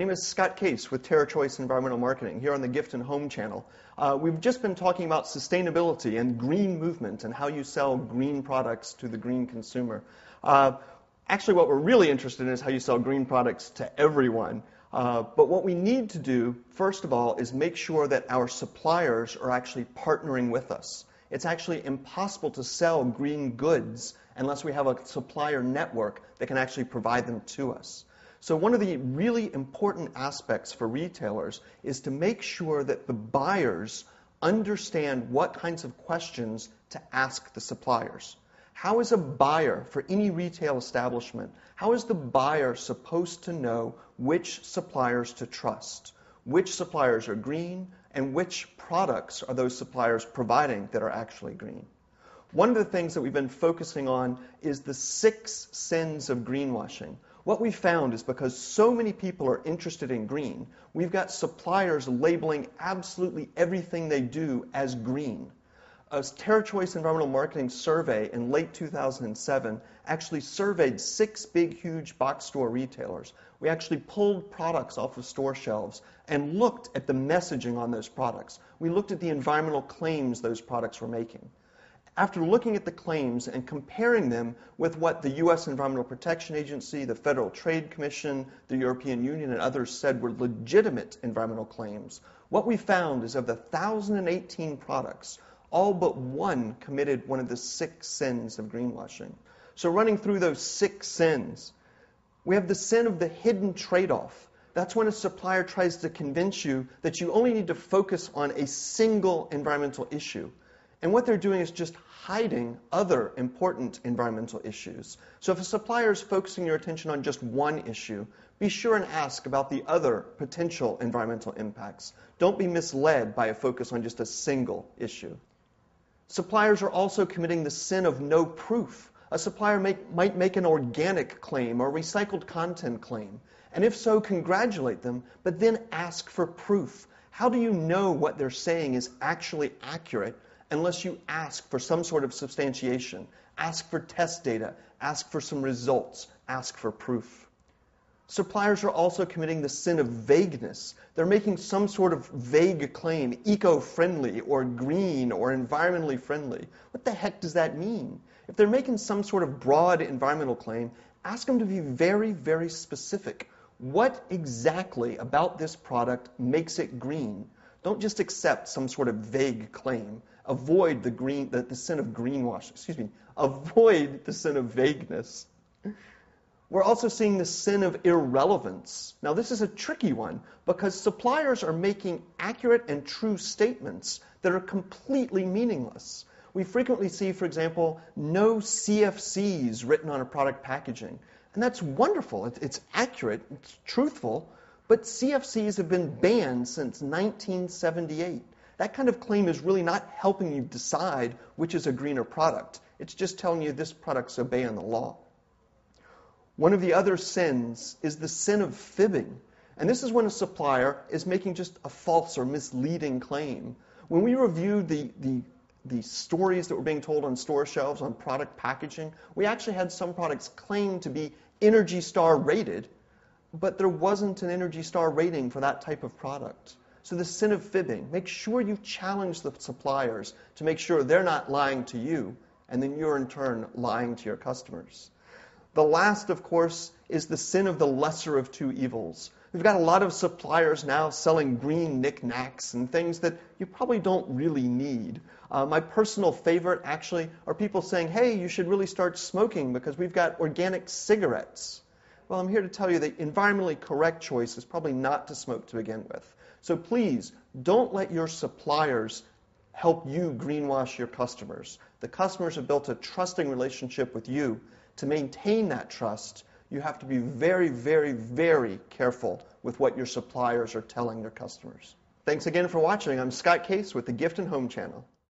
name is Scott Case with TerraChoice Environmental Marketing here on the Gift and Home channel. We've just been talking about sustainability and green movement and how you sell green products to the green consumer. Actually, what we're really interested in is how you sell green products to everyone. But what we need to do, first of all, is make sure that our suppliers are actually partnering with us. It's actually impossible to sell green goods unless we have a supplier network that can actually provide them to us. So one of the really important aspects for retailers is to make sure that the buyers understand what kinds of questions to ask the suppliers. How is a buyer for any retail establishment, how is the buyer supposed to know which suppliers to trust? Which suppliers are green and which products are those suppliers providing that are actually green? One of the things that we've been focusing on is the 6 sins of greenwashing. What we found is because so many people are interested in green, we've got suppliers labeling absolutely everything they do as green. A TerraChoice Environmental Marketing survey in late 2007 actually surveyed 6 big, huge box store retailers. We actually pulled products off of store shelves and looked at the messaging on those products. We looked at the environmental claims those products were making. After looking at the claims and comparing them with what the U.S. Environmental Protection Agency, the Federal Trade Commission, the European Union, and others said were legitimate environmental claims, what we found is of the 1,018 products, all but one committed one of the 6 sins of greenwashing. So running through those 6 sins, we have the sin of the hidden trade-off. That's when a supplier tries to convince you that you only need to focus on a single environmental issue. And what they're doing is just hiding other important environmental issues. So if a supplier is focusing your attention on just one issue, be sure and ask about the other potential environmental impacts. Don't be misled by a focus on just a single issue. Suppliers are also committing the sin of no proof. A supplier might make an organic claim or recycled content claim. And if so, congratulate them, but then ask for proof. How do you know what they're saying is actually accurate unless you ask for some sort of substantiation, ask for test data, ask for some results, ask for proof? Suppliers are also committing the sin of vagueness. They're making some sort of vague claim, eco-friendly or green or environmentally friendly. What the heck does that mean? If they're making some sort of broad environmental claim, ask them to be very, very specific. What exactly about this product makes it green? Don't just accept some sort of vague claim. Avoid the sin of greenwashing. Avoid the sin of vagueness. We're also seeing the sin of irrelevance. Now, this is a tricky one because suppliers are making accurate and true statements that are completely meaningless. We frequently see, for example, no CFCs written on a product packaging. And that's wonderful. It's accurate, it's truthful, but CFCs have been banned since 1978. That kind of claim is really not helping you decide which is a greener product. It's just telling you this product's obeying the law. One of the other sins is the sin of fibbing. And this is when a supplier is making just a false or misleading claim. When we reviewed the stories that were being told on store shelves on product packaging, we actually had some products claimed to be Energy Star rated, but there wasn't an Energy Star rating for that type of product. So the sin of fibbing, make sure you challenge the suppliers to make sure they're not lying to you, and then you're in turn lying to your customers. The last, of course, is the sin of the lesser of two evils. We've got a lot of suppliers now selling green knickknacks and things that you probably don't really need. My personal favorite, actually, are people saying, hey, you should really start smoking because we've got organic cigarettes. Well, I'm here to tell you the environmentally correct choice is probably not to smoke to begin with. So please, don't let your suppliers help you greenwash your customers. The customers have built a trusting relationship with you. To maintain that trust, you have to be very, very, very careful with what your suppliers are telling their customers. Thanks again for watching. I'm Scott Case with the Gift and Home channel.